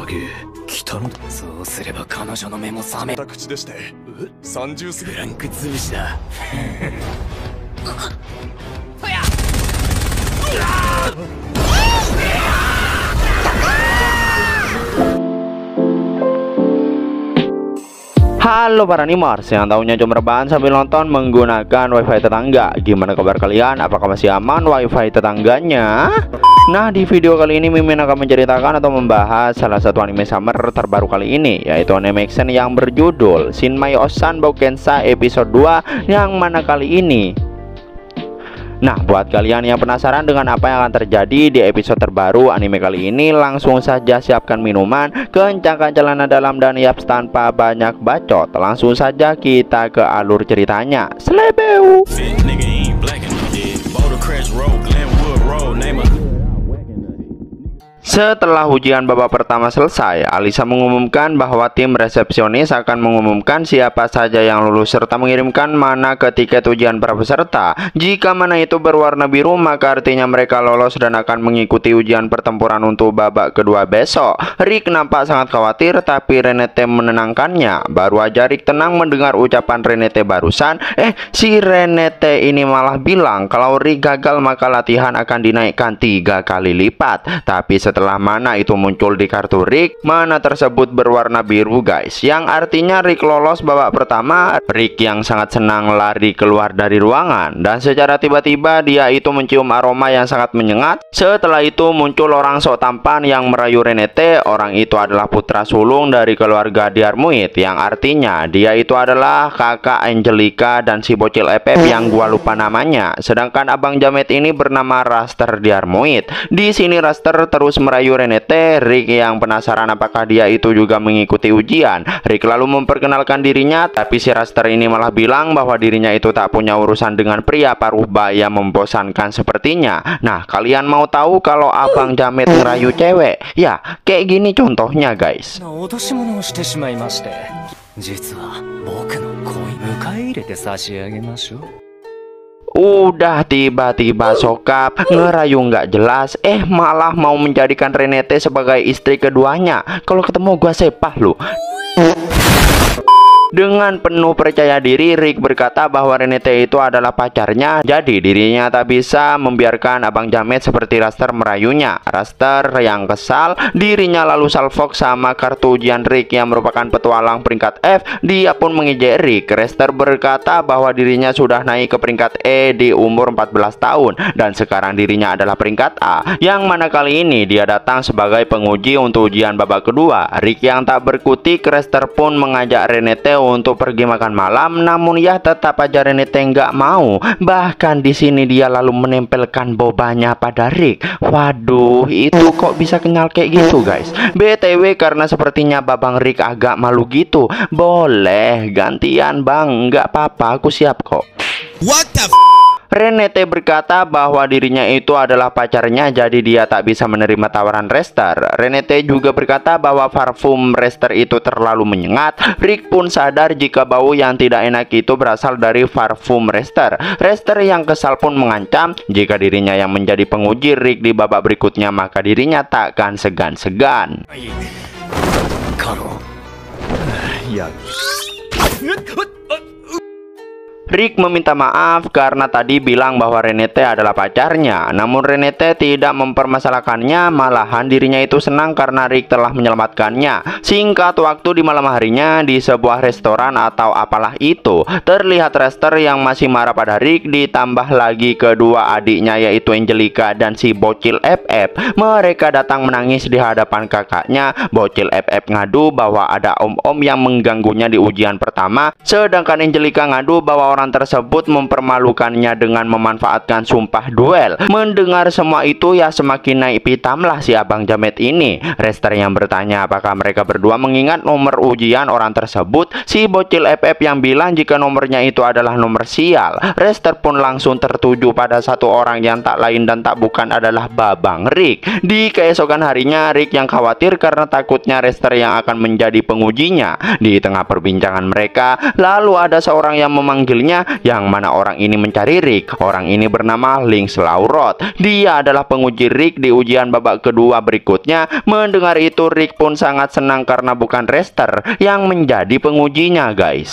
来たのだ。そうすれば彼女の目も覚めた口でして、30過ぎランク潰しだ。Halo para nimers yang tahunya cuma rebahan sambil nonton menggunakan wifi tetangga. Gimana kabar kalian? Apakah masih aman wifi tetangganya? Nah, di video kali ini Mimin akan menceritakan atau membahas salah satu anime summer terbaru kali ini, yaitu anime action yang berjudul Shinmei Osan Boukensa episode 2, yang mana kali ini, nah, buat kalian yang penasaran dengan apa yang akan terjadi di episode terbaru anime kali ini, langsung saja siapkan minuman, kencangkan celana dalam, dan yaps, tanpa banyak bacot, langsung saja kita ke alur ceritanya. Slebeu. Setelah ujian babak pertama selesai, Alisa mengumumkan bahwa tim resepsionis akan mengumumkan siapa saja yang lulus serta mengirimkan mana ke tiket ujian para peserta. Jika mana itu berwarna biru, maka artinya mereka lolos dan akan mengikuti ujian pertempuran untuk babak kedua besok. Rick nampak sangat khawatir, tapi Renete menenangkannya. Baru aja Rick tenang mendengar ucapan Renete barusan, si Renete ini malah bilang kalau Rick gagal maka latihan akan dinaikkan 3 kali lipat. Tapi setelah mana itu muncul di kartu Rick, mana tersebut berwarna biru guys, yang artinya Rick lolos babak pertama. Rick yang sangat senang lari keluar dari ruangan, dan secara tiba-tiba dia itu mencium aroma yang sangat menyengat. Setelah itu muncul orang sok tampan yang merayu Renete. Orang itu adalah putra sulung dari keluarga Diarmuid, yang artinya dia itu adalah kakak Angelica dan si bocil FF yang gua lupa namanya. Sedangkan abang jamet ini bernama Raster Diarmuid. Di sini Raster terus merayu Renete. Rick yang penasaran apakah dia itu juga mengikuti ujian. Rick lalu memperkenalkan dirinya, tapi si Raster ini malah bilang bahwa dirinya itu tak punya urusan dengan pria paruh baya membosankan sepertinya. Nah, kalian mau tahu kalau abang jamet ngerayu cewek? Ya, kayak gini contohnya guys. Udah tiba-tiba sokap ngerayu nggak jelas, malah mau menjadikan Renete sebagai istri keduanya. Kalau ketemu gua sepah lu. Dengan penuh percaya diri, Rick berkata bahwa Renete itu adalah pacarnya, jadi dirinya tak bisa membiarkan abang jamet seperti Raster merayunya. Raster yang kesal, dirinya lalu salfok sama kartu ujian Rick yang merupakan petualang peringkat F. Dia pun mengejek Rick. Raster berkata bahwa dirinya sudah naik ke peringkat E di umur 14 tahun, dan sekarang dirinya adalah peringkat A, yang mana kali ini dia datang sebagai penguji untuk ujian babak kedua. Rick yang tak berkutik, Raster pun mengajak Renete untuk pergi makan malam, namun ya tetap aja Renete nggak mau. Bahkan di sini dia lalu menempelkan bobanya pada Rick. Waduh, itu kok bisa kenyal kayak gitu guys. BTW, karena sepertinya babang Rick agak malu gitu, boleh gantian bang, nggak apa-apa, aku siap kok. What the Renete berkata bahwa dirinya itu adalah pacarnya, jadi dia tak bisa menerima tawaran Raster. Renete juga berkata bahwa parfum Raster itu terlalu menyengat. Rick pun sadar jika bau yang tidak enak itu berasal dari parfum Raster. Raster yang kesal pun mengancam jika dirinya yang menjadi penguji Rick di babak berikutnya, maka dirinya takkan segan-segan. Rick meminta maaf karena tadi bilang bahwa Renete adalah pacarnya. Namun Renete tidak mempermasalahkannya, malahan dirinya itu senang karena Rick telah menyelamatkannya. Singkat waktu di malam harinya, di sebuah restoran atau apalah itu, terlihat Raster yang masih marah pada Rick, ditambah lagi kedua adiknya yaitu Angelica dan si bocil FF. Mereka datang menangis di hadapan kakaknya. Bocil FF ngadu bahwa ada om-om yang mengganggunya di ujian pertama, sedangkan Angelica ngadu bahwa orang tersebut mempermalukannya dengan memanfaatkan sumpah duel. Mendengar semua itu ya semakin naik pitamlah si abang jamet ini. Raster yang bertanya apakah mereka berdua mengingat nomor ujian orang tersebut. Si bocil FF yang bilang jika nomornya itu adalah nomor sial. Raster pun langsung tertuju pada satu orang yang tak lain dan tak bukan adalah babang Rick. Di keesokan harinya, Rick yang khawatir karena takutnya Raster yang akan menjadi pengujinya. Di tengah perbincangan mereka, lalu ada seorang yang memanggilnya lainnya, yang mana orang ini mencari Rick. Orang ini bernama Lynx Laurot. Dia adalah penguji Rick di ujian babak kedua berikutnya. Mendengar itu, Rick pun sangat senang karena bukan Rester yang menjadi pengujinya, guys.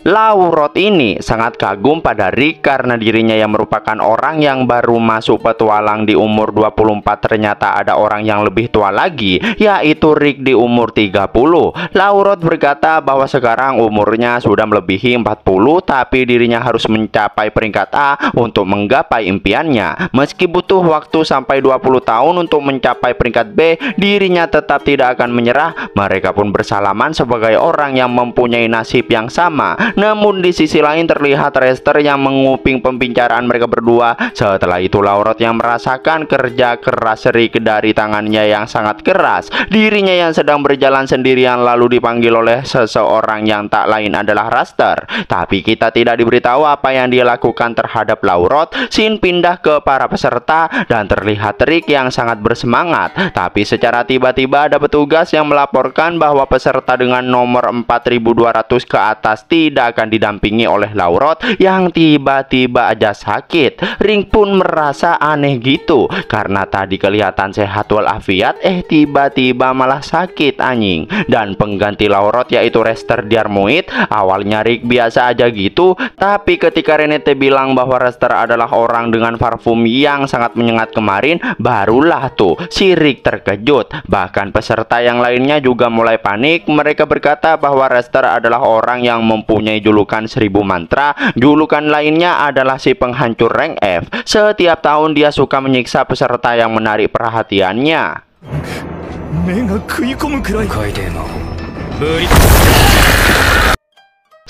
Laurot ini sangat kagum pada Rick karena dirinya yang merupakan orang yang baru masuk petualang di umur 24 ternyata ada orang yang lebih tua lagi, yaitu Rick di umur 30. Laurot berkata bahwa sekarang umurnya sudah melebihi 40, tapi dirinya harus mencapai peringkat A untuk menggapai impiannya. Meski butuh waktu sampai 20 tahun untuk mencapai peringkat B, dirinya tetap tidak akan menyerah. Mereka pun bersalaman sebagai orang yang mempunyai nasib yang sama. Namun di sisi lain terlihat Rester yang menguping pembicaraan mereka berdua. Setelah itu Laurot yang merasakan kerja keras Rick dari tangannya yang sangat keras. Dirinya yang sedang berjalan sendirian lalu dipanggil oleh seseorang yang tak lain adalah Rester. Tapi kita tidak diberitahu apa yang dia lakukan terhadap Laurot. Scene pindah ke para peserta dan terlihat Rick yang sangat bersemangat. Tapi secara tiba-tiba ada petugas yang melaporkan bahwa peserta dengan nomor 4200 ke atas tidak akan didampingi oleh Laurot yang tiba-tiba aja sakit. Rick pun merasa aneh gitu karena tadi kelihatan sehat walafiat, tiba-tiba malah sakit anjing. Dan pengganti Laurot yaitu Rester Diarmuid. Awalnya Rick biasa aja gitu, tapi ketika Renate bilang bahwa Rester adalah orang dengan parfum yang sangat menyengat kemarin, barulah tuh si Rick terkejut. Bahkan peserta yang lainnya juga mulai panik. Mereka berkata bahwa Rester adalah orang yang mempunyai julukan 1000 mantra. Julukan lainnya adalah si penghancur rank F. Setiap tahun dia suka menyiksa peserta yang menarik perhatiannya.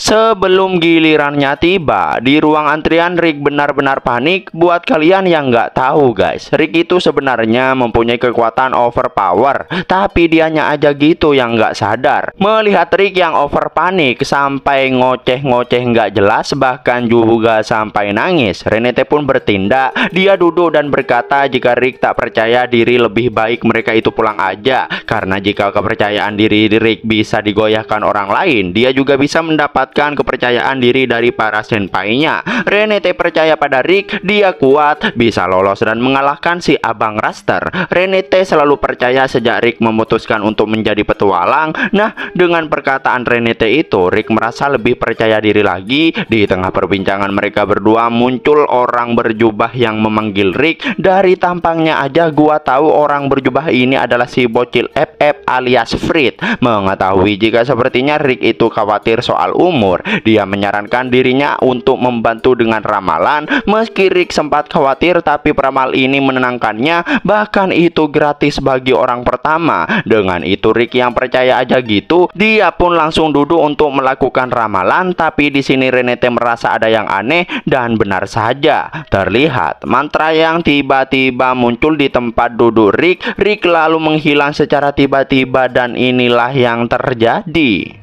Sebelum gilirannya tiba, di ruang antrian Rick benar-benar panik. Buat kalian yang nggak tahu guys, Rick itu sebenarnya mempunyai kekuatan overpower, tapi dianya aja gitu yang nggak sadar. Melihat Rick yang over panik sampai ngoceh-ngoceh nggak jelas, bahkan juga sampai nangis, Renate pun bertindak. Dia duduk dan berkata jika Rick tak percaya diri lebih baik mereka itu pulang aja, karena jika kepercayaan diri Rick bisa digoyahkan orang lain, dia juga bisa mendapat kepercayaan diri dari para senpai-nya. Renate percaya pada Rick, dia kuat, bisa lolos dan mengalahkan si Abang Rester. Renate selalu percaya sejak Rick memutuskan untuk menjadi petualang. Nah, dengan perkataan Renate itu, Rick merasa lebih percaya diri lagi. Di tengah perbincangan mereka berdua, muncul orang berjubah yang memanggil Rick. Dari tampangnya aja gua tahu orang berjubah ini adalah si bocil FF alias Frit. Mengetahui jika sepertinya Rick itu khawatir soal umur, dia menyarankan dirinya untuk membantu dengan ramalan. Meski Rick sempat khawatir, tapi peramal ini menenangkannya, bahkan itu gratis bagi orang pertama. Dengan itu Rick yang percaya aja gitu, dia pun langsung duduk untuk melakukan ramalan. Tapi di sini Renate merasa ada yang aneh, dan benar saja terlihat mantra yang tiba-tiba muncul di tempat duduk Rick. Rick lalu menghilang secara tiba-tiba, dan inilah yang terjadi.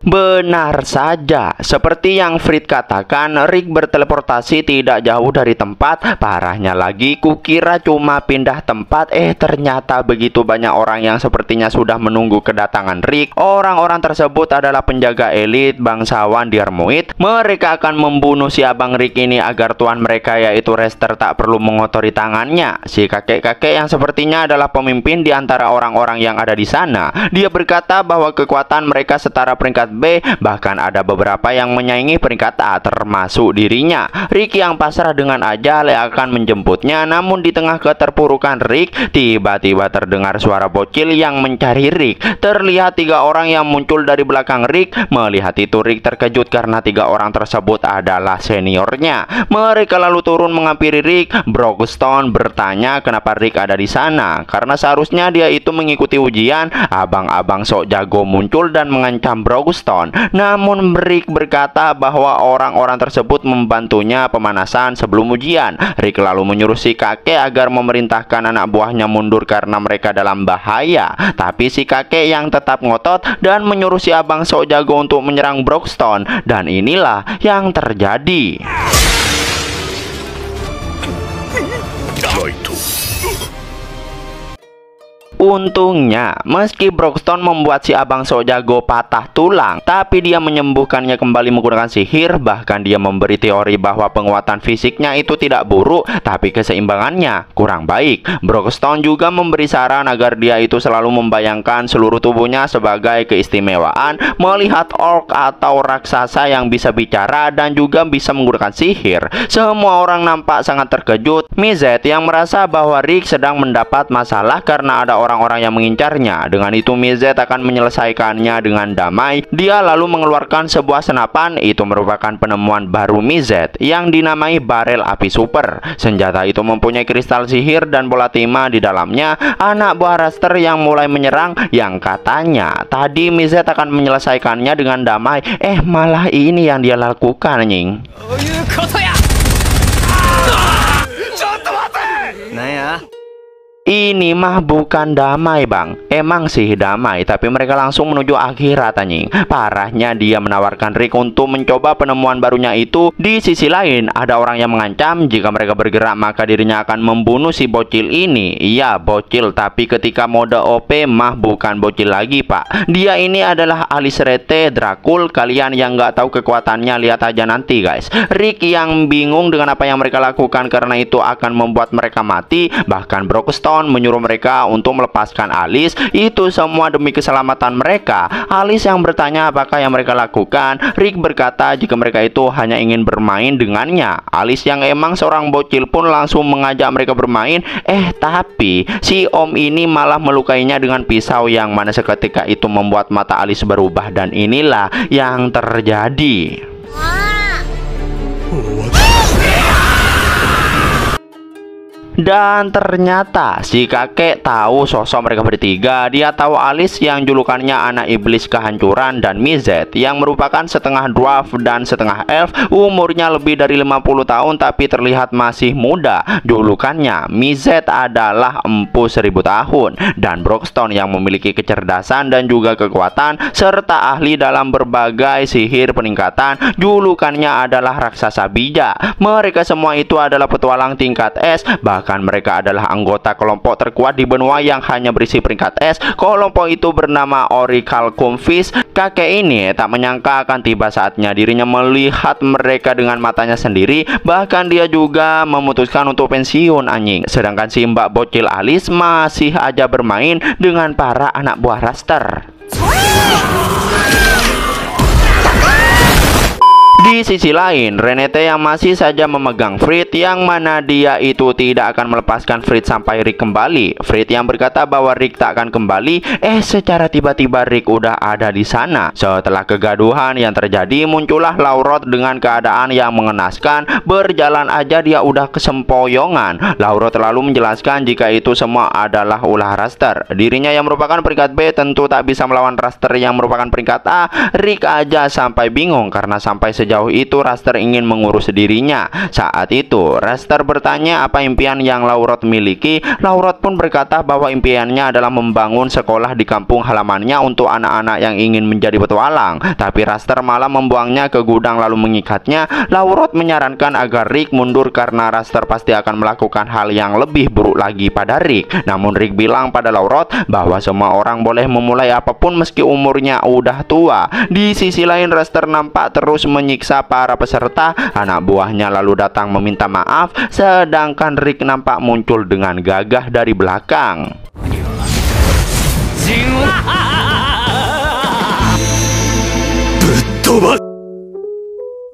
Benar saja, seperti yang Frit katakan, Rick berteleportasi tidak jauh dari tempat. Parahnya lagi, kukira cuma pindah tempat, ternyata begitu banyak orang yang sepertinya sudah menunggu kedatangan Rick. Orang-orang tersebut adalah penjaga elit bangsawan Diarmuid. Mereka akan membunuh si Abang Rick ini agar tuan mereka yaitu Rester tak perlu mengotori tangannya. Si kakek-kakek yang sepertinya adalah pemimpin di antara orang-orang yang ada di sana. Dia berkata bahwa kekuatan mereka setara peringkat B, bahkan ada beberapa yang menyaingi peringkat A termasuk dirinya. Rick yang pasrah dengan ajal akan menjemputnya. Namun di tengah keterpurukan Rick, tiba-tiba terdengar suara bocil yang mencari Rick. Terlihat 3 orang yang muncul dari belakang Rick. Melihat itu Rick terkejut karena 3 orang tersebut adalah seniornya. Mereka lalu turun menghampiri Rick. Brockstone bertanya kenapa Rick ada di sana, karena seharusnya dia itu mengikuti ujian. Abang-abang sok jago muncul dan mengancam Brockstone. Namun Rick berkata bahwa orang-orang tersebut membantunya pemanasan sebelum ujian. Rick lalu menyuruh si kakek agar memerintahkan anak buahnya mundur karena mereka dalam bahaya. Tapi si kakek yang tetap ngotot dan menyuruh si abang sok jago untuk menyerang Brockstone. Dan inilah yang terjadi. Untungnya, meski Broxton membuat si abang sok jago patah tulang, tapi dia menyembuhkannya kembali menggunakan sihir. Bahkan dia memberi teori bahwa penguatan fisiknya itu tidak buruk, tapi keseimbangannya kurang baik. Broxton juga memberi saran agar dia itu selalu membayangkan seluruh tubuhnya sebagai keistimewaan melihat orc atau raksasa yang bisa bicara dan juga bisa menggunakan sihir. Semua orang nampak sangat terkejut. Mizet yang merasa bahwa Rick sedang mendapat masalah karena ada orang-orang yang mengincarnya. Dengan itu Mizet akan menyelesaikannya dengan damai. Dia lalu mengeluarkan sebuah senapan. Itu merupakan penemuan baru Mizet yang dinamai barel api super. Senjata itu mempunyai kristal sihir dan bola timah di dalamnya. Anak buah Raster yang mulai menyerang, yang katanya tadi Mizet akan menyelesaikannya dengan damai, malah ini yang dia lakukan, anjing. Nah ya. Ini mah bukan damai, bang. Emang sih damai, tapi mereka langsung menuju akhirat, anjing. Parahnya dia menawarkan Rick untuk mencoba penemuan barunya itu. Di sisi lain, ada orang yang mengancam jika mereka bergerak maka dirinya akan membunuh si bocil ini. Iya, bocil, tapi ketika mode OP mah bukan bocil lagi, pak. Dia ini adalah Alisrete Dracul. Kalian yang nggak tahu kekuatannya, lihat aja nanti, guys. Rick yang bingung dengan apa yang mereka lakukan karena itu akan membuat mereka mati. Bahkan Broxton menyuruh mereka untuk melepaskan Alice. Itu semua demi keselamatan mereka. Alice yang bertanya apakah yang mereka lakukan. Rick berkata jika mereka itu hanya ingin bermain dengannya. Alice yang emang seorang bocil pun langsung mengajak mereka bermain. Tapi si om ini malah melukainya dengan pisau yang mana seketika itu membuat mata Alice berubah. Dan inilah yang terjadi. Dan ternyata si kakek tahu sosok mereka bertiga. Dia tahu Alice yang julukannya anak iblis kehancuran dan Mizet yang merupakan setengah dwarf dan setengah elf. Umurnya lebih dari 50 tahun tapi terlihat masih muda. Julukannya Mizet adalah empu 1000 tahun. Dan Broxton yang memiliki kecerdasan dan juga kekuatan serta ahli dalam berbagai sihir peningkatan. Julukannya adalah raksasa bijak. Mereka semua itu adalah petualang tingkat S. Bahkan mereka adalah anggota kelompok terkuat di benua yang hanya berisi peringkat S. Kelompok itu bernama Orichalcum-Fist. Kakek ini tak menyangka akan tiba saatnya dirinya melihat mereka dengan matanya sendiri. Bahkan dia juga memutuskan untuk pensiun, anjing. Sedangkan si mbak bocil Alice masih aja bermain dengan para anak buah Raster. Di sisi lain, Renate yang masih saja memegang Fritz, yang mana dia itu tidak akan melepaskan Fritz sampai Rick kembali. Fritz yang berkata bahwa Rick tak akan kembali. Secara tiba-tiba Rick udah ada di sana. Setelah kegaduhan yang terjadi, muncullah Laurot dengan keadaan yang mengenaskan. Berjalan aja dia udah kesempoyongan. Laurot lalu menjelaskan jika itu semua adalah ulah Raster. Dirinya yang merupakan peringkat B tentu tak bisa melawan Raster yang merupakan peringkat A. Rick aja sampai bingung karena sampai sejauh itu Raster ingin mengurus dirinya. Saat itu Raster bertanya apa impian yang Laurot miliki. Laurot pun berkata bahwa impiannya adalah membangun sekolah di kampung halamannya untuk anak-anak yang ingin menjadi petualang. Tapi Raster malah membuangnya ke gudang lalu mengikatnya. Laurot menyarankan agar Rick mundur karena Raster pasti akan melakukan hal yang lebih buruk lagi pada Rick. Namun Rick bilang pada Laurot bahwa semua orang boleh memulai apapun meski umurnya udah tua. Di sisi lain Raster nampak terus menyiksa para peserta. Anak buahnya lalu datang meminta maaf, sedangkan Rick nampak muncul dengan gagah dari belakang.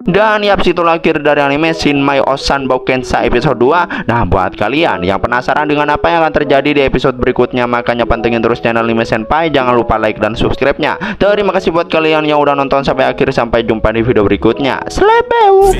Dan yap, situlah akhir dari anime Shinmai Osan Boukensa episode 2. Nah, buat kalian yang penasaran dengan apa yang akan terjadi di episode berikutnya, makanya pantengin terus channel Anime Senpai. Jangan lupa like dan subscribe-nya. Terima kasih buat kalian yang udah nonton sampai akhir. Sampai jumpa di video berikutnya. Slepeu.